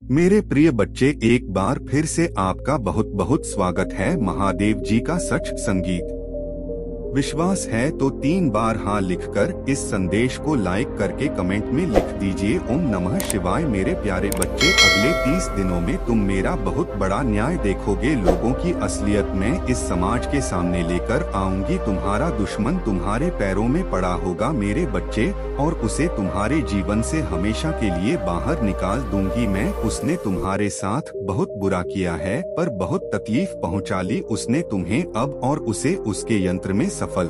मेरे प्रिय बच्चे, एक बार फिर से आपका बहुत बहुत स्वागत है महादेव जी का सच संगीत। विश्वास है तो 3 बार हाँ लिखकर इस संदेश को लाइक करके कमेंट में लिख दीजिए ओम नमः शिवाय। मेरे प्यारे बच्चे, अगले 30 दिनों में तुम मेरा बहुत बड़ा न्याय देखोगे। लोगों की असलियत में इस समाज के सामने लेकर आऊंगी। तुम्हारा दुश्मन तुम्हारे पैरों में पड़ा होगा मेरे बच्चे, और उसे तुम्हारे जीवन से हमेशा के लिए बाहर निकाल दूंगी मैं। उसने तुम्हारे साथ बहुत बुरा किया है, पर बहुत तकलीफ पहुंचा ली उसने तुम्हें अब, और उसे उसके यंत्र में सफल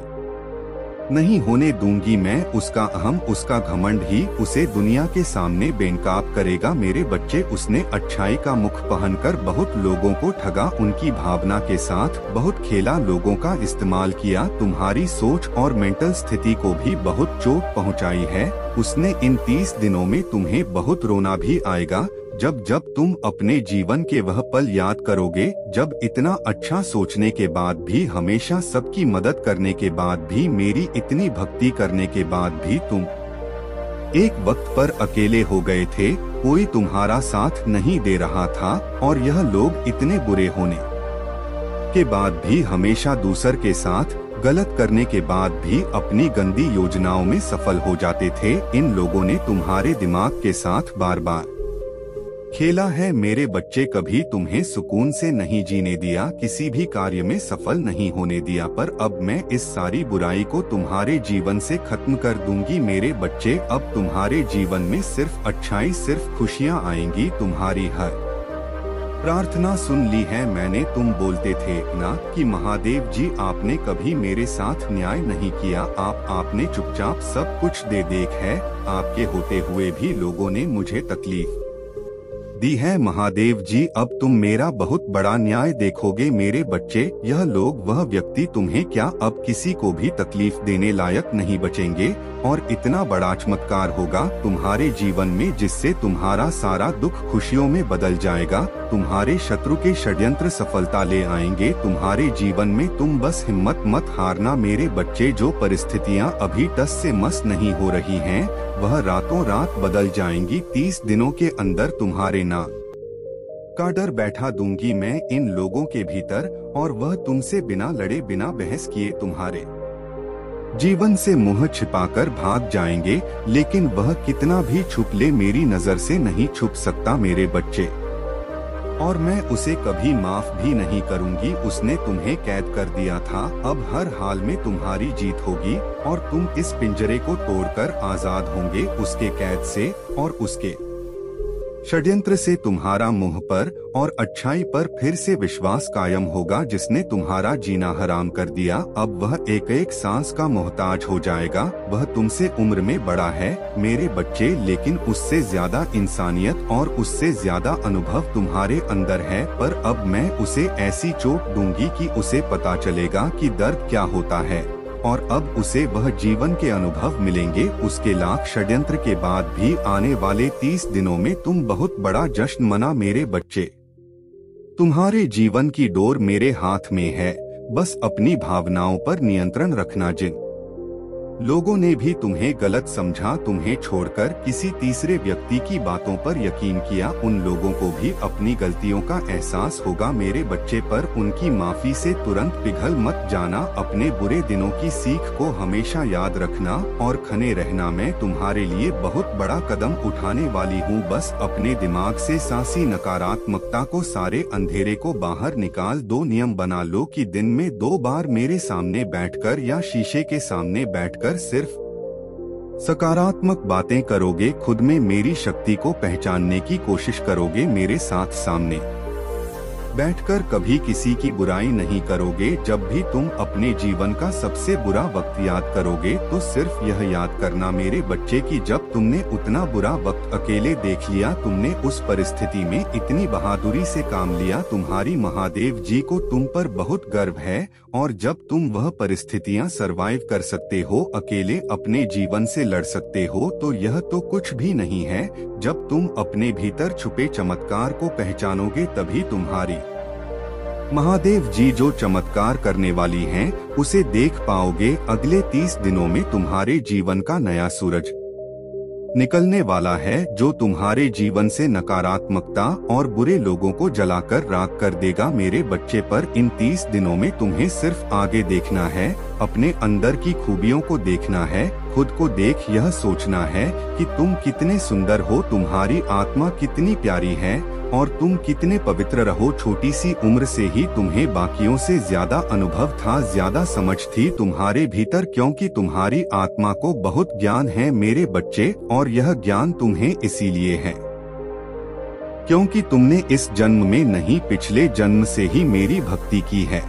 नहीं होने दूंगी मैं। उसका अहम, उसका घमंड ही उसे दुनिया के सामने बेनकाब करेगा मेरे बच्चे। उसने अच्छाई का मुख पहनकर बहुत लोगों को ठगा, उनकी भावना के साथ बहुत खेला, लोगों का इस्तेमाल किया, तुम्हारी सोच और मेंटल स्थिति को भी बहुत चोट पहुंचाई है उसने। इन 30 दिनों में तुम्हें बहुत रोना भी आएगा जब जब तुम अपने जीवन के वह पल याद करोगे, जब इतना अच्छा सोचने के बाद भी, हमेशा सबकी मदद करने के बाद भी, मेरी इतनी भक्ति करने के बाद भी तुम एक वक्त पर अकेले हो गए थे। कोई तुम्हारा साथ नहीं दे रहा था, और यह लोग इतने बुरे होने के बाद भी, हमेशा दूसर के साथ गलत करने के बाद भी अपनी गंदी योजनाओं में सफल हो जाते थे। इन लोगों ने तुम्हारे दिमाग के साथ बार बार खेला है मेरे बच्चे, कभी तुम्हें सुकून से नहीं जीने दिया, किसी भी कार्य में सफल नहीं होने दिया। पर अब मैं इस सारी बुराई को तुम्हारे जीवन से खत्म कर दूंगी मेरे बच्चे। अब तुम्हारे जीवन में सिर्फ अच्छाई, सिर्फ खुशियां आएंगी। तुम्हारी हर प्रार्थना सुन ली है मैंने। तुम बोलते थे ना कि महादेव जी आपने कभी मेरे साथ न्याय नहीं किया, आपने चुपचाप सब कुछ दे देख है। आपके होते हुए भी लोगों ने मुझे तकलीफ दी है महादेव जी। अब तुम मेरा बहुत बड़ा न्याय देखोगे मेरे बच्चे। यह लोग, वह व्यक्ति तुम्हें क्या, अब किसी को भी तकलीफ देने लायक नहीं बचेंगे, और इतना बड़ा चमत्कार होगा तुम्हारे जीवन में जिससे तुम्हारा सारा दुख खुशियों में बदल जाएगा। तुम्हारे शत्रु के षड्यंत्र सफलता ले आएंगे तुम्हारे जीवन में। तुम बस हिम्मत मत हारना मेरे बच्चे। जो परिस्थितियां अभी टस से मस नहीं हो रही हैं, वह रातों रात बदल जाएंगी। 30 दिनों के अंदर तुम्हारे नाक का डर बैठा दूंगी मैं इन लोगों के भीतर, और वह तुमसे बिना लड़े, बिना बहस किए तुम्हारे जीवन से मुंह छिपाकर भाग जाएंगे। लेकिन वह कितना भी छुप ले, मेरी नजर से नहीं छुप सकता मेरे बच्चे, और मैं उसे कभी माफ भी नहीं करूंगी। उसने तुम्हें कैद कर दिया था, अब हर हाल में तुम्हारी जीत होगी, और तुम इस पिंजरे को तोड़कर आजाद होंगे उसके कैद से और उसके षड्यंत्र से। तुम्हारा मुंह पर और अच्छाई पर फिर से विश्वास कायम होगा। जिसने तुम्हारा जीना हराम कर दिया, अब वह एक एक सांस का मोहताज हो जाएगा। वह तुमसे उम्र में बड़ा है मेरे बच्चे, लेकिन उससे ज्यादा इंसानियत और उससे ज्यादा अनुभव तुम्हारे अंदर है। पर अब मैं उसे ऐसी चोट दूंगी कि उसे पता चलेगा कि दर्द क्या होता है, और अब उसे वह जीवन के अनुभव मिलेंगे। उसके लाख षड्यंत्र के बाद भी आने वाले 30 दिनों में तुम बहुत बड़ा जश्न मना मेरे बच्चे। तुम्हारे जीवन की डोर मेरे हाथ में है, बस अपनी भावनाओं पर नियंत्रण रखना। जिन लोगों ने भी तुम्हें गलत समझा, तुम्हें छोड़कर किसी तीसरे व्यक्ति की बातों पर यकीन किया, उन लोगों को भी अपनी गलतियों का एहसास होगा मेरे बच्चे। पर उनकी माफी से तुरंत पिघल मत जाना। अपने बुरे दिनों की सीख को हमेशा याद रखना और खने रहना। मैं तुम्हारे लिए बहुत बड़ा कदम उठाने वाली हूँ। बस अपने दिमाग से सासी नकारात्मकता को, सारे अंधेरे को बाहर निकाल दो। नियम बना लो कि दिन में 2 बार मेरे सामने बैठकर या शीशे के सामने बैठकर सिर्फ सकारात्मक बातें करोगे। खुद में मेरी शक्ति को पहचानने की कोशिश करोगे। मेरे साथ सामने बैठकर कभी किसी की बुराई नहीं करोगे। जब भी तुम अपने जीवन का सबसे बुरा वक्त याद करोगे, तो सिर्फ यह याद करना मेरे बच्चे कि जब तुमने उतना बुरा वक्त अकेले देख लिया, तुमने उस परिस्थिति में इतनी बहादुरी से काम लिया। तुम्हारी महादेव जी को तुम पर बहुत गर्व है, और जब तुम वह परिस्थितियां सरवाइव कर सकते हो, अकेले अपने जीवन से लड़ सकते हो, तो यह तो कुछ भी नहीं है। जब तुम अपने भीतर छुपे चमत्कार को पहचानोगे, तभी तुम्हारी महादेव जी जो चमत्कार करने वाली हैं, उसे देख पाओगे। अगले 30 दिनों में तुम्हारे जीवन का नया सूरज निकलने वाला है, जो तुम्हारे जीवन से नकारात्मकता और बुरे लोगों को जलाकर राख कर देगा। मेरे बच्चे, पर इन 30 दिनों में तुम्हें सिर्फ आगे देखना है, अपने अंदर की खूबियों को देखना है, खुद को देख यह सोचना है कि तुम कितने सुंदर हो, तुम्हारी आत्मा कितनी प्यारी है और तुम कितने पवित्र रहो। छोटी सी उम्र से ही तुम्हें बाकियों से ज्यादा अनुभव था, ज्यादा समझ थी तुम्हारे भीतर, क्योंकि तुम्हारी आत्मा को बहुत ज्ञान है मेरे बच्चे, और यह ज्ञान तुम्हें इसीलिए है क्योंकि तुमने इस जन्म में नहीं, पिछले जन्म से ही मेरी भक्ति की है।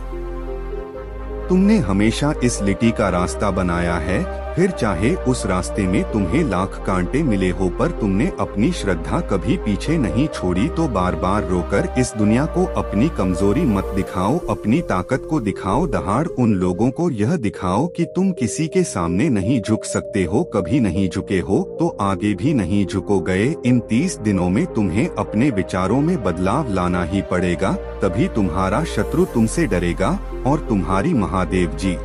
तुमने हमेशा इस लिटी का रास्ता बनाया है, फिर चाहे उस रास्ते में तुम्हें लाख कांटे मिले हो, पर तुमने अपनी श्रद्धा कभी पीछे नहीं छोड़ी। तो बार बार रोकर इस दुनिया को अपनी कमजोरी मत दिखाओ, अपनी ताकत को दिखाओ। दहाड़ उन लोगों को यह दिखाओ कि तुम किसी के सामने नहीं झुक सकते हो, कभी नहीं झुके हो तो आगे भी नहीं झुको गए। इन 30 दिनों में तुम्हें अपने विचारों में बदलाव लाना ही पड़ेगा, तभी तुम्हारा शत्रु तुमसे डरेगा और तुम्हारी महादेव जी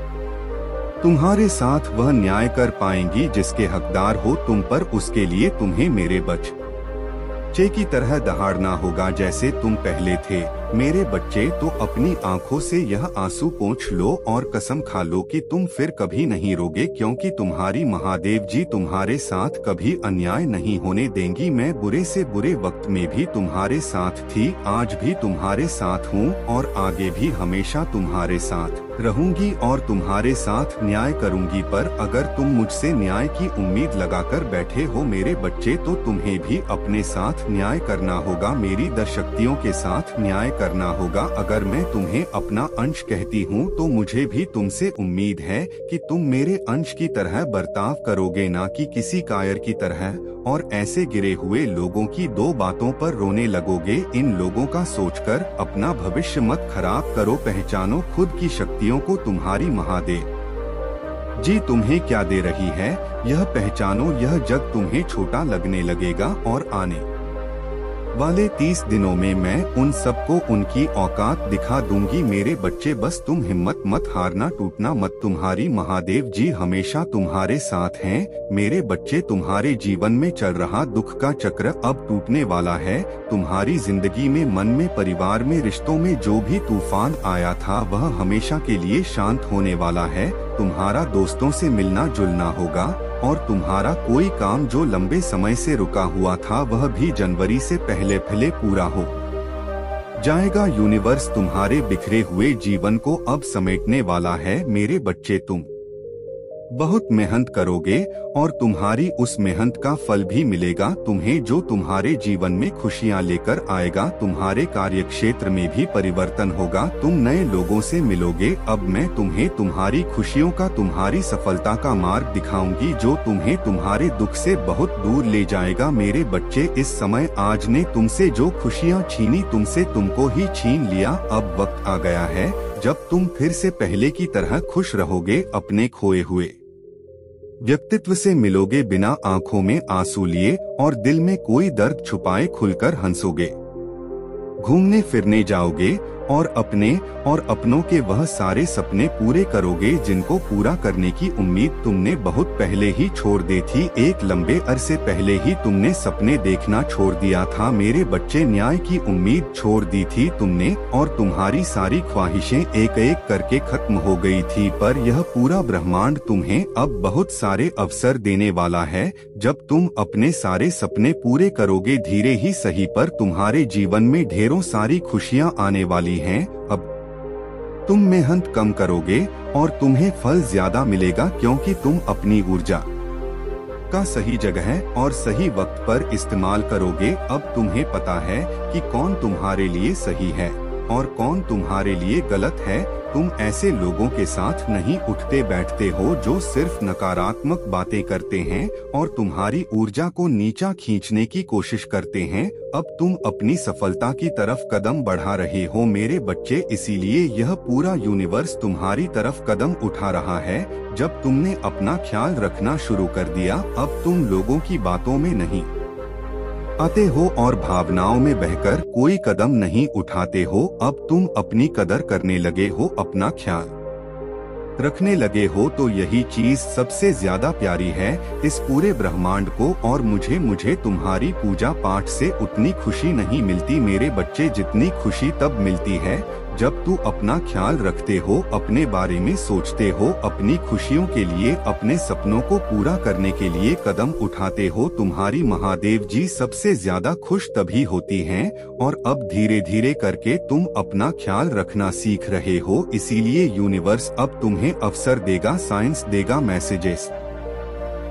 तुम्हारे साथ वह न्याय कर पाएंगी जिसके हकदार हो तुम पर। उसके लिए तुम्हें मेरे बच्चे की तरह दहाड़ना होगा जैसे तुम पहले थे। मेरे बच्चे, तो अपनी आंखों से यह आंसू पोंछ लो और कसम खा लो कि तुम फिर कभी नहीं रोगे, क्योंकि तुम्हारी महादेव जी तुम्हारे साथ कभी अन्याय नहीं होने देंगी। मैं बुरे से बुरे वक्त में भी तुम्हारे साथ थी, आज भी तुम्हारे साथ हूँ और आगे भी हमेशा तुम्हारे साथ रहूंगी और तुम्हारे साथ न्याय करूंगी। पर अगर तुम मुझसे न्याय की उम्मीद लगाकर बैठे हो मेरे बच्चे, तो तुम्हें भी अपने साथ न्याय करना होगा, मेरी दशक्तियों के साथ न्याय करना होगा। अगर मैं तुम्हें अपना अंश कहती हूँ तो मुझे भी तुमसे उम्मीद है कि तुम मेरे अंश की तरह बर्ताव करोगे, ना कि किसी कायर की तरह, और ऐसे गिरे हुए लोगों की दो बातों पर रोने लगोगे। इन लोगों का सोचकर अपना भविष्य मत खराब करो, पहचानो खुद की शक्तियों को। तुम्हारी महादेव जी तुम्हें क्या दे रही है यह पहचानो। यह जग तुम्हें छोटा लगने लगेगा और आने वाले 30 दिनों में मैं उन सबको उनकी औकात दिखा दूंगी। मेरे बच्चे, बस तुम हिम्मत मत हारना, टूटना मत। तुम्हारी महादेव जी हमेशा तुम्हारे साथ हैं। मेरे बच्चे, तुम्हारे जीवन में चल रहा दुख का चक्र अब टूटने वाला है। तुम्हारी जिंदगी में, मन में, परिवार में, रिश्तों में जो भी तूफान आया था वह हमेशा के लिए शांत होने वाला है। तुम्हारा दोस्तों से मिलना जुलना होगा और तुम्हारा कोई काम जो लंबे समय से रुका हुआ था वह भी जनवरी से पहले पूरा हो जाएगा। यूनिवर्स तुम्हारे बिखरे हुए जीवन को अब समेटने वाला है। मेरे बच्चे, तुम बहुत मेहनत करोगे और तुम्हारी उस मेहनत का फल भी मिलेगा तुम्हें, जो तुम्हारे जीवन में खुशियां लेकर आएगा। तुम्हारे कार्य क्षेत्र में भी परिवर्तन होगा, तुम नए लोगों से मिलोगे। अब मैं तुम्हें तुम्हारी खुशियों का, तुम्हारी सफलता का मार्ग दिखाऊंगी, जो तुम्हें तुम्हारे दुख से बहुत दूर ले जाएगा। मेरे बच्चे, इस समय आज ने तुमसे जो खुशियां छीनी, तुमसे तुमको ही छीन लिया। अब वक्त आ गया है जब तुम फिर से पहले की तरह खुश रहोगे, अपने खोए हुए व्यक्तित्व से मिलोगे, बिना आंखों में आंसू लिए और दिल में कोई दर्द छुपाए खुलकर हंसोगे। घूमने फिरने जाओगे और अपने और अपनों के वह सारे सपने पूरे करोगे जिनको पूरा करने की उम्मीद तुमने बहुत पहले ही छोड़ दी थी। एक लंबे अरसे पहले ही तुमने सपने देखना छोड़ दिया था मेरे बच्चे, न्याय की उम्मीद छोड़ दी थी तुमने और तुम्हारी सारी ख्वाहिशें एक एक करके खत्म हो गई थी। पर यह पूरा ब्रह्मांड तुम्हें अब बहुत सारे अवसर देने वाला है। जब तुम अपने सारे सपने पूरे करोगे, धीरे ही सही पर तुम्हारे जीवन में ढेरों सारी खुशियां आने वाली हैं। अब तुम मेहनत कम करोगे और तुम्हें फल ज्यादा मिलेगा, क्योंकि तुम अपनी ऊर्जा का सही जगह और सही वक्त पर इस्तेमाल करोगे। अब तुम्हें पता है कि कौन तुम्हारे लिए सही है और कौन तुम्हारे लिए गलत है। तुम ऐसे लोगों के साथ नहीं उठते बैठते हो जो सिर्फ नकारात्मक बातें करते हैं और तुम्हारी ऊर्जा को नीचा खींचने की कोशिश करते हैं। अब तुम अपनी सफलता की तरफ कदम बढ़ा रहे हो मेरे बच्चे, इसीलिए यह पूरा यूनिवर्स तुम्हारी तरफ कदम उठा रहा है। जब तुमने अपना ख्याल रखना शुरू कर दिया, अब तुम लोगों की बातों में नहीं आते हो और भावनाओं में बहकर कोई कदम नहीं उठाते हो। अब तुम अपनी कदर करने लगे हो, अपना ख्याल रखने लगे हो तो यही चीज सबसे ज्यादा प्यारी है इस पूरे ब्रह्मांड को। और मुझे तुम्हारी पूजा पाठ से उतनी खुशी नहीं मिलती मेरे बच्चे जितनी खुशी तब मिलती है जब तू अपना ख्याल रखते हो, अपने बारे में सोचते हो, अपनी खुशियों के लिए, अपने सपनों को पूरा करने के लिए कदम उठाते हो। तुम्हारी महादेव जी सबसे ज्यादा खुश तभी होती हैं और अब धीरे धीरे करके तुम अपना ख्याल रखना सीख रहे हो। इसीलिए यूनिवर्स अब तुम्हें अवसर देगा, साइंस देगा, मैसेजेस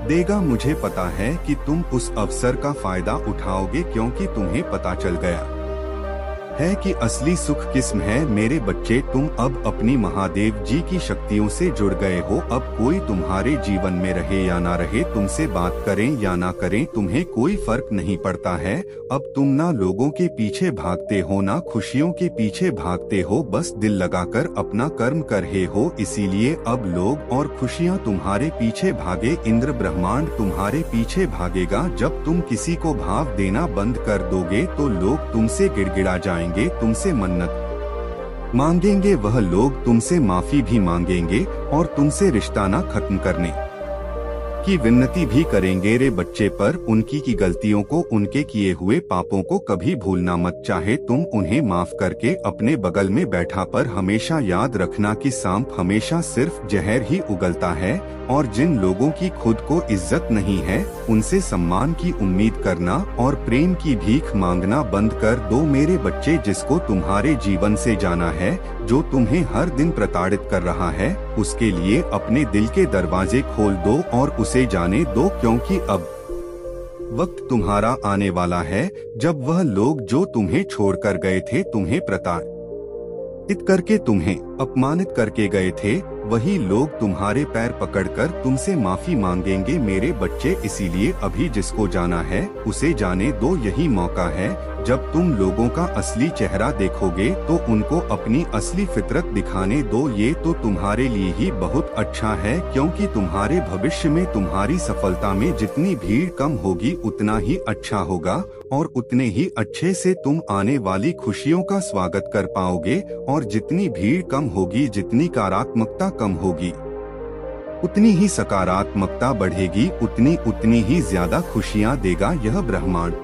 देगा। मुझे पता है कि तुम उस अवसर का फायदा उठाओगे क्योंकि तुम्हें पता चल गया है कि असली सुख किस्म है मेरे बच्चे। तुम अब अपनी महादेव जी की शक्तियों से जुड़ गए हो। अब कोई तुम्हारे जीवन में रहे या ना रहे, तुमसे बात करें या ना करें, तुम्हें कोई फर्क नहीं पड़ता है। अब तुम ना लोगों के पीछे भागते हो ना खुशियों के पीछे भागते हो, बस दिल लगाकर अपना कर्म कर रहे हो। इसीलिए अब लोग और खुशियाँ तुम्हारे पीछे भागे, इंद्र ब्रह्मांड तुम्हारे पीछे भागेगा। जब तुम किसी को भाव देना बंद कर दोगे तो लोग तुमसे गिड़गिड़ा जाएंगे, तुमसे मन्नत मांगेंगे, वह लोग तुमसे माफी भी मांगेंगे और तुमसे रिश्ता ना खत्म करने की विनती भी करेंगे। रे बच्चे पर उनकी की गलतियों को, उनके किए हुए पापों को कभी भूलना मत। चाहे तुम उन्हें माफ करके अपने बगल में बैठा पर हमेशा याद रखना कि सांप हमेशा सिर्फ जहर ही उगलता है। और जिन लोगों की खुद को इज्जत नहीं है उनसे सम्मान की उम्मीद करना और प्रेम की भीख मांगना बंद कर दो मेरे बच्चे। जिसको तुम्हारे जीवन से जाना है, जो तुम्हें हर दिन प्रताड़ित कर रहा है, उसके लिए अपने दिल के दरवाजे खोल दो और उसे जाने दो, क्योंकि अब वक्त तुम्हारा आने वाला है जब वह लोग जो तुम्हें छोड़कर गए थे, तुम्हें प्रताड़ित करके, तुम्हें अपमानित करके गए थे, वही लोग तुम्हारे पैर पकड़कर तुमसे माफी मांगेंगे मेरे बच्चे। इसीलिए अभी जिसको जाना है उसे जाने दो। यही मौका है जब तुम लोगों का असली चेहरा देखोगे तो उनको अपनी असली फितरत दिखाने दो। ये तो तुम्हारे लिए ही बहुत अच्छा है, क्योंकि तुम्हारे भविष्य में, तुम्हारी सफलता में जितनी भीड़ कम होगी उतना ही अच्छा होगा और उतने ही अच्छे से तुम आने वाली खुशियों का स्वागत कर पाओगे। और जितनी भीड़ कम होगी, जितनी नकारात्मकता कम होगी, उतनी ही सकारात्मकता बढ़ेगी, उतनी ही ज्यादा खुशियां देगा यह ब्रह्मांड।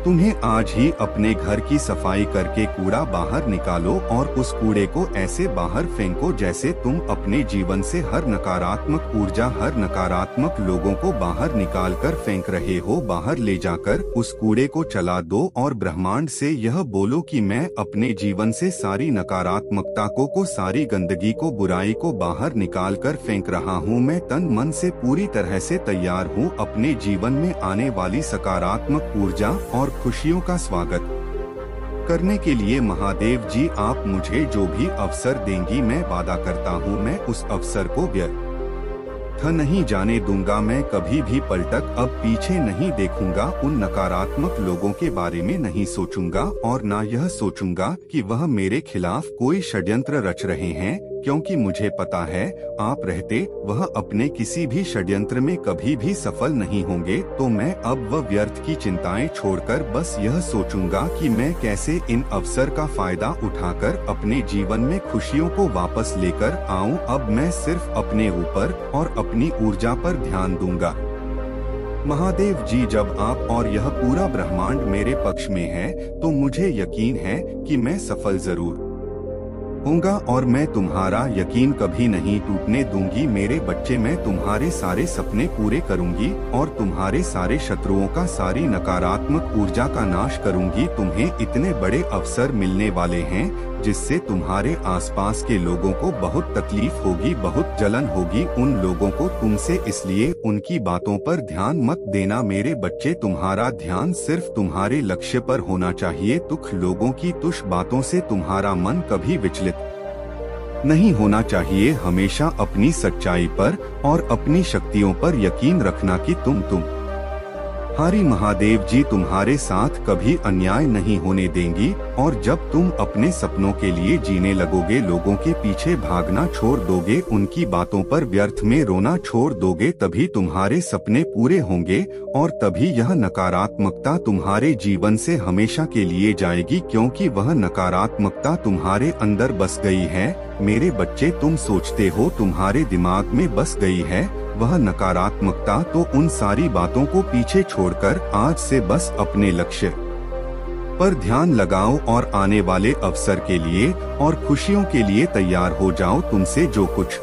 तुम्हें आज ही अपने घर की सफाई करके कूड़ा बाहर निकालो और उस कूड़े को ऐसे बाहर फेंको जैसे तुम अपने जीवन से हर नकारात्मक ऊर्जा, हर नकारात्मक लोगों को बाहर निकाल कर फेंक रहे हो। बाहर ले जाकर उस कूड़े को चला दो और ब्रह्मांड से यह बोलो कि मैं अपने जीवन से सारी नकारात्मकता को सारी गंदगी को, बुराई को बाहर निकाल कर फेंक रहा हूँ। मैं तन मन से पूरी तरह से तैयार हूँ अपने जीवन में आने वाली सकारात्मक ऊर्जा और खुशियों का स्वागत करने के लिए। महादेव जी आप मुझे जो भी अवसर देंगी, मैं वादा करता हूँ मैं उस अवसर को व्यर्थ नहीं जाने दूंगा। मैं कभी भी पलटक अब पीछे नहीं देखूंगा, उन नकारात्मक लोगों के बारे में नहीं सोचूंगा और ना यह सोचूंगा कि वह मेरे खिलाफ कोई षड्यंत्र रच रहे हैं, क्योंकि मुझे पता है आप रहते वह अपने किसी भी षड्यंत्र में कभी भी सफल नहीं होंगे। तो मैं अब वह व्यर्थ की चिंताएं छोड़कर बस यह सोचूंगा कि मैं कैसे इन अवसर का फायदा उठाकर अपने जीवन में खुशियों को वापस लेकर आऊं। अब मैं सिर्फ अपने ऊपर और अपनी ऊर्जा पर ध्यान दूंगा। महादेव जी जब आप और यह पूरा ब्रह्मांड मेरे पक्ष में है तो मुझे यकीन है कि मैं सफल जरूर होगा और मैं तुम्हारा यकीन कभी नहीं टूटने दूंगी मेरे बच्चे। मैं तुम्हारे सारे सपने पूरे करूंगी और तुम्हारे सारे शत्रुओं का, सारी नकारात्मक ऊर्जा का नाश करूंगी। तुम्हें इतने बड़े अवसर मिलने वाले हैं जिससे तुम्हारे आसपास के लोगों को बहुत तकलीफ होगी, बहुत जलन होगी उन लोगों को तुमसे। इसलिए उनकी बातों पर ध्यान मत देना मेरे बच्चे। तुम्हारा ध्यान सिर्फ तुम्हारे लक्ष्य पर होना चाहिए। तुच्छ लोगों की तुच्छ बातों से तुम्हारा मन कभी विचलित नहीं होना चाहिए। हमेशा अपनी सच्चाई पर और अपनी शक्तियों पर यकीन रखना कि तुम हरि महादेव जी तुम्हारे साथ कभी अन्याय नहीं होने देंगी, और जब तुम अपने सपनों के लिए जीने लगोगे, लोगों के पीछे भागना छोड़ दोगे, उनकी बातों पर व्यर्थ में रोना छोड़ दोगे, तभी तुम्हारे सपने पूरे होंगे, और तभी यह नकारात्मकता तुम्हारे जीवन से हमेशा के लिए जाएगी, क्योंकि वह नकारात्मकता तुम्हारे अंदर बस गई है। मेरे बच्चे, तुम सोचते हो तुम्हारे दिमाग में बस गई है वह नकारात्मकता, तो उन सारी बातों को पीछे छोड़कर आज से बस अपने लक्ष्य पर ध्यान लगाओ और आने वाले अवसर के लिए और खुशियों के लिए तैयार हो जाओ। तुमसे जो कुछ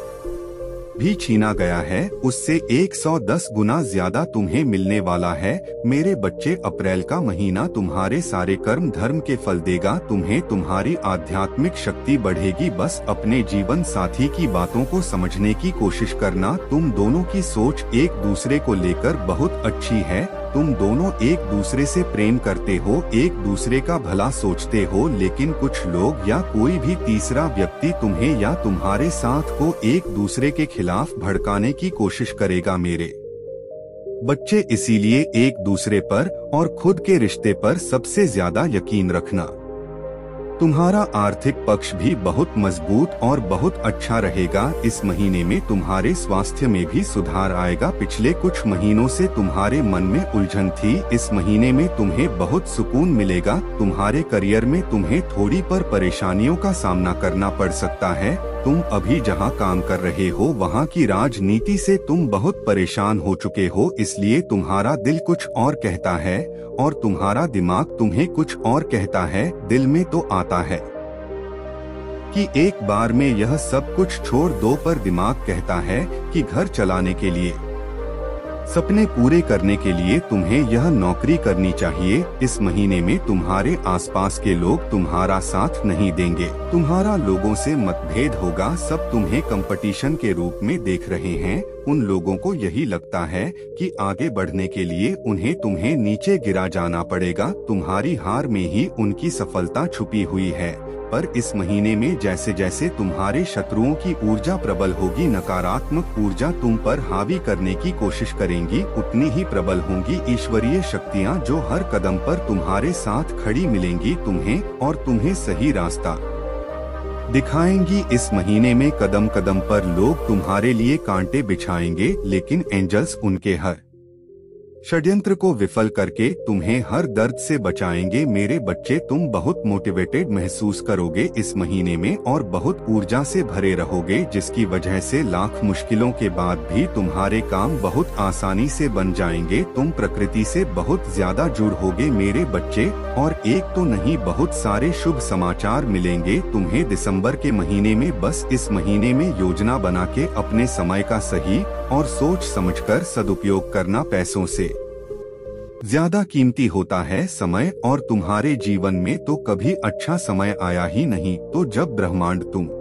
भी छीना गया है उससे 110 गुना ज्यादा तुम्हें मिलने वाला है। मेरे बच्चे, अप्रैल का महीना तुम्हारे सारे कर्म धर्म के फल देगा, तुम्हें तुम्हारी आध्यात्मिक शक्ति बढ़ेगी। बस अपने जीवन साथी की बातों को समझने की कोशिश करना। तुम दोनों की सोच एक दूसरे को लेकर बहुत अच्छी है, तुम दोनों एक दूसरे से प्रेम करते हो, एक दूसरे का भला सोचते हो, लेकिन कुछ लोग या कोई भी तीसरा व्यक्ति तुम्हें या तुम्हारे साथ को एक दूसरे के खिलाफ भड़काने की कोशिश करेगा। मेरे बच्चे, इसीलिए एक दूसरे पर और खुद के रिश्ते पर सबसे ज्यादा यकीन रखना। तुम्हारा आर्थिक पक्ष भी बहुत मजबूत और बहुत अच्छा रहेगा। इस महीने में तुम्हारे स्वास्थ्य में भी सुधार आएगा। पिछले कुछ महीनों से तुम्हारे मन में उलझन थी, इस महीने में तुम्हें बहुत सुकून मिलेगा। तुम्हारे करियर में तुम्हें थोड़ी पर परेशानियों का सामना करना पड़ सकता है। तुम अभी जहां काम कर रहे हो वहां की राजनीति से तुम बहुत परेशान हो चुके हो, इसलिए तुम्हारा दिल कुछ और कहता है और तुम्हारा दिमाग तुम्हें कुछ और कहता है। दिल में तो आता है कि एक बार में यह सब कुछ छोड़ दो, पर दिमाग कहता है कि घर चलाने के लिए, सपने पूरे करने के लिए तुम्हें यह नौकरी करनी चाहिए। इस महीने में तुम्हारे आसपास के लोग तुम्हारा साथ नहीं देंगे, तुम्हारा लोगों से मतभेद होगा। सब तुम्हें कंपटीशन के रूप में देख रहे हैं। उन लोगों को यही लगता है कि आगे बढ़ने के लिए उन्हें तुम्हें नीचे गिरा जाना पड़ेगा। तुम्हारी हार में ही उनकी सफलता छुपी हुई है। पर इस महीने में जैसे जैसे तुम्हारे शत्रुओं की ऊर्जा प्रबल होगी, नकारात्मक ऊर्जा तुम पर हावी करने की कोशिश करेंगी, उतनी ही प्रबल होंगी ईश्वरीय शक्तियाँ जो हर कदम पर तुम्हारे साथ खड़ी मिलेंगी तुम्हें और तुम्हें सही रास्ता दिखाएंगी। इस महीने में कदम कदम पर लोग तुम्हारे लिए कांटे बिछाएंगे, लेकिन एंजल्स उनके हर षड्यंत्र को विफल करके तुम्हें हर दर्द से बचाएंगे। मेरे बच्चे, तुम बहुत मोटिवेटेड महसूस करोगे इस महीने में और बहुत ऊर्जा से भरे रहोगे, जिसकी वजह से लाख मुश्किलों के बाद भी तुम्हारे काम बहुत आसानी से बन जाएंगे। तुम प्रकृति से बहुत ज्यादा जुड़ोगे मेरे बच्चे, और एक तो नहीं बहुत सारे शुभ समाचार मिलेंगे तुम्हें दिसंबर के महीने में। बस इस महीने में योजना बना के अपने समय का सही और सोच समझकर सदुपयोग करना। पैसों से ज्यादा कीमती होता है समय, और तुम्हारे जीवन में तो कभी अच्छा समय आया ही नहीं। तो जब ब्रह्मांड तुम्हें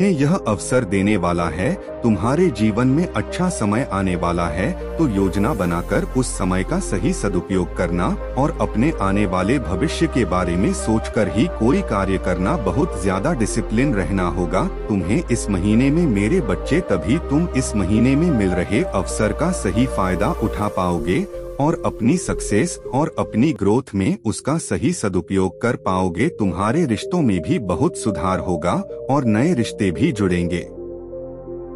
यह अवसर देने वाला है, तुम्हारे जीवन में अच्छा समय आने वाला है, तो योजना बनाकर उस समय का सही सदुपयोग करना और अपने आने वाले भविष्य के बारे में सोचकर ही कोई कार्य करना। बहुत ज्यादा डिसिप्लिन रहना होगा तुम्हें इस महीने में मेरे बच्चे, तभी तुम इस महीने में मिल रहे अवसर का सही फायदा उठा पाओगे और अपनी सक्सेस और अपनी ग्रोथ में उसका सही सदुपयोग कर पाओगे। तुम्हारे रिश्तों में भी बहुत सुधार होगा और नए रिश्ते भी जुड़ेंगे।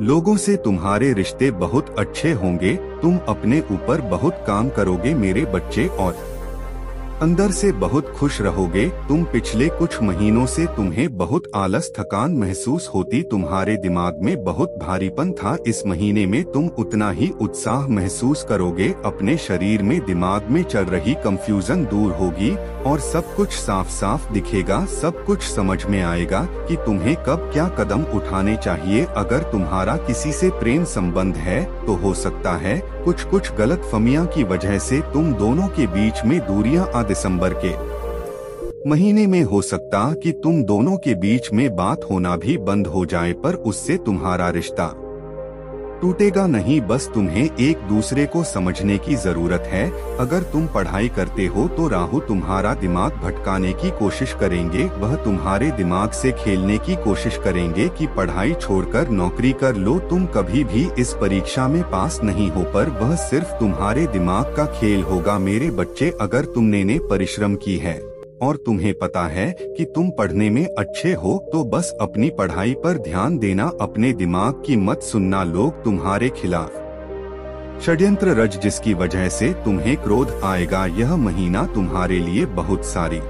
लोगों से तुम्हारे रिश्ते बहुत अच्छे होंगे। तुम अपने ऊपर बहुत काम करोगे मेरे बच्चे और अंदर से बहुत खुश रहोगे। तुम पिछले कुछ महीनों से तुम्हें बहुत आलस थकान महसूस होती, तुम्हारे दिमाग में बहुत भारीपन था। इस महीने में तुम उतना ही उत्साह महसूस करोगे। अपने शरीर में दिमाग में चल रही कंफ्यूजन दूर होगी और सब कुछ साफ साफ दिखेगा। सब कुछ समझ में आएगा कि तुम्हें कब क्या कदम उठाने चाहिए। अगर तुम्हारा किसी से प्रेम संबंध है तो हो सकता है कुछ गलतफहमियां की वजह से तुम दोनों के बीच में दूरियां आ दिसंबर के महीने में हो सकता कि तुम दोनों के बीच में बात होना भी बंद हो जाए, पर उससे तुम्हारा रिश्ता टूटेगा नहीं, बस तुम्हें एक दूसरे को समझने की जरूरत है। अगर तुम पढ़ाई करते हो तो राहु तुम्हारा दिमाग भटकाने की कोशिश करेंगे, वह तुम्हारे दिमाग से खेलने की कोशिश करेंगे कि पढ़ाई छोड़कर नौकरी कर लो। तुम कभी भी इस परीक्षा में पास नहीं हो, पर वह सिर्फ तुम्हारे दिमाग का खेल होगा। मेरे बच्चे, अगर तुमने परिश्रम की है और तुम्हें पता है कि तुम पढ़ने में अच्छे हो तो बस अपनी पढ़ाई पर ध्यान देना, अपने दिमाग की मत सुनना। लोग तुम्हारे खिलाफ षड्यंत्र रच, जिसकी वजह से तुम्हें क्रोध आएगा। यह महीना तुम्हारे लिए बहुत सारी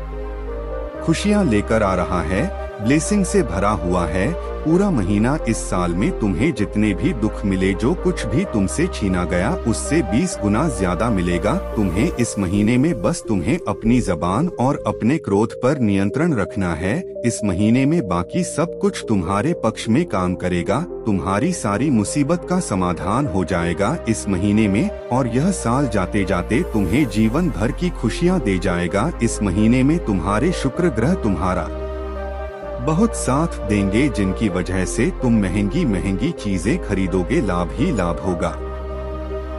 खुशियां लेकर आ रहा है, ब्लेसिंग से भरा हुआ है। पूरा महीना इस साल में तुम्हें जितने भी दुख मिले, जो कुछ भी तुमसे छीना गया, उससे 20 गुना ज्यादा मिलेगा। तुम्हें इस महीने में बस तुम्हें अपनी जबान और अपने क्रोध पर नियंत्रण रखना है। इस महीने में बाकी सब कुछ तुम्हारे पक्ष में काम करेगा। तुम्हारी सारी मुसीबत का समाधान हो जाएगा इस महीने में, और यह साल जाते जाते तुम्हें जीवन भर की खुशियां दे जाएगा। इस महीने में तुम्हारे शुक्र ग्रह तुम्हारा बहुत साथ देंगे, जिनकी वजह से तुम महंगी महंगी चीजें खरीदोगे, लाभ ही लाभ होगा।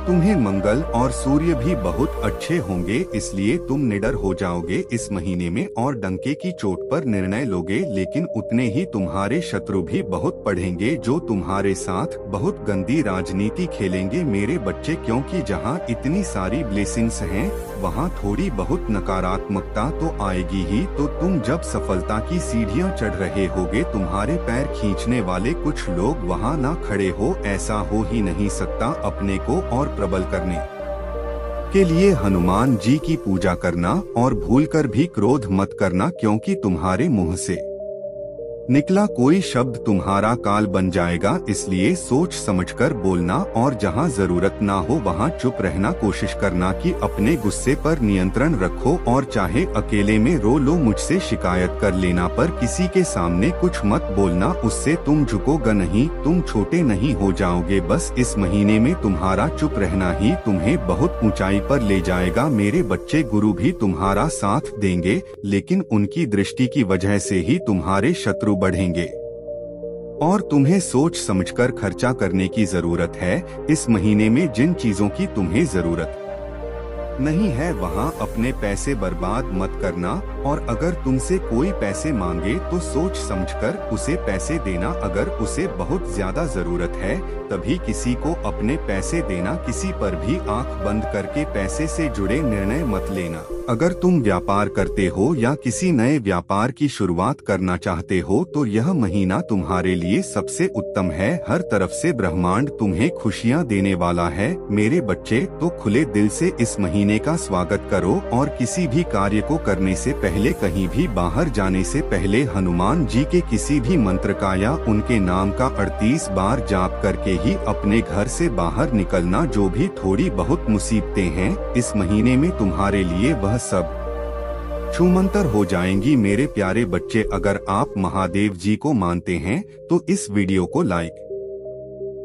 तुम्हें मंगल और सूर्य भी बहुत अच्छे होंगे, इसलिए तुम निडर हो जाओगे इस महीने में और डंके की चोट पर निर्णय लोगे। लेकिन उतने ही तुम्हारे शत्रु भी बहुत बढ़ेंगे, जो तुम्हारे साथ बहुत गंदी राजनीति खेलेंगे मेरे बच्चे, क्योंकि जहां इतनी सारी ब्लेसिंग्स हैं वहां थोड़ी बहुत नकारात्मकता तो आएगी ही। तो तुम जब सफलता की सीढ़ियां चढ़ रहे होगे, तुम्हारे पैर खींचने वाले कुछ लोग वहां ना खड़े हो, ऐसा हो ही नहीं सकता। अपने को और प्रबल करने के लिए हनुमान जी की पूजा करना, और भूलकर भी क्रोध मत करना, क्योंकि तुम्हारे मुंह से निकला कोई शब्द तुम्हारा काल बन जाएगा। इसलिए सोच समझकर बोलना, और जहां जरूरत ना हो वहां चुप रहना। कोशिश करना कि अपने गुस्से पर नियंत्रण रखो, और चाहे अकेले में रो लो, मुझसे शिकायत कर लेना, पर किसी के सामने कुछ मत बोलना, उससे तुम झुकोगे नहीं, तुम छोटे नहीं हो जाओगे। बस इस महीने में तुम्हारा चुप रहना ही तुम्हें बहुत ऊंचाई पर ले जाएगा मेरे बच्चे। गुरु भी तुम्हारा साथ देंगे, लेकिन उनकी दृष्टि की वजह से ही तुम्हारे शत्रु बढ़ेंगे, और तुम्हें सोच समझकर खर्चा करने की जरूरत है। इस महीने में जिन चीजों की तुम्हें जरूरत नहीं है वहां अपने पैसे बर्बाद मत करना, और अगर तुमसे कोई पैसे मांगे तो सोच समझकर उसे पैसे देना। अगर उसे बहुत ज्यादा जरूरत है तभी किसी को अपने पैसे देना, किसी पर भी आंख बंद करके पैसे से जुड़े निर्णय मत लेना। अगर तुम व्यापार करते हो या किसी नए व्यापार की शुरुआत करना चाहते हो तो यह महीना तुम्हारे लिए सबसे उत्तम है। हर तरफ से ब्रह्मांड तुम्हें खुशियां देने वाला है मेरे बच्चे। तो खुले दिल से इस महीने का स्वागत करो, और किसी भी कार्य को करने से पहले, कहीं भी बाहर जाने से पहले हनुमान जी के किसी भी मंत्र का या उनके नाम का 38 बार जाप करके ही अपने घर से बाहर निकलना। जो भी थोड़ी बहुत मुसीबतें हैं इस महीने में तुम्हारे लिए, वह सब छूमंतर हो जाएंगी मेरे प्यारे बच्चे। अगर आप महादेव जी को मानते हैं तो इस वीडियो को लाइक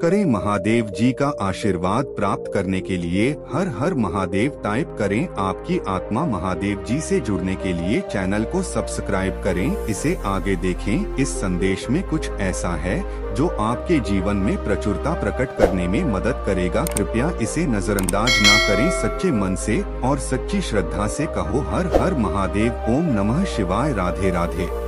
करें। महादेव जी का आशीर्वाद प्राप्त करने के लिए हर हर महादेव टाइप करें। आपकी आत्मा महादेव जी से जुड़ने के लिए चैनल को सब्सक्राइब करें, इसे आगे देखें। इस संदेश में कुछ ऐसा है जो आपके जीवन में प्रचुरता प्रकट करने में मदद करेगा। कृपया इसे नजरअंदाज ना करें। सच्चे मन से और सच्ची श्रद्धा से कहो हर हर महादेव। ओम नमः शिवाय। राधे राधे।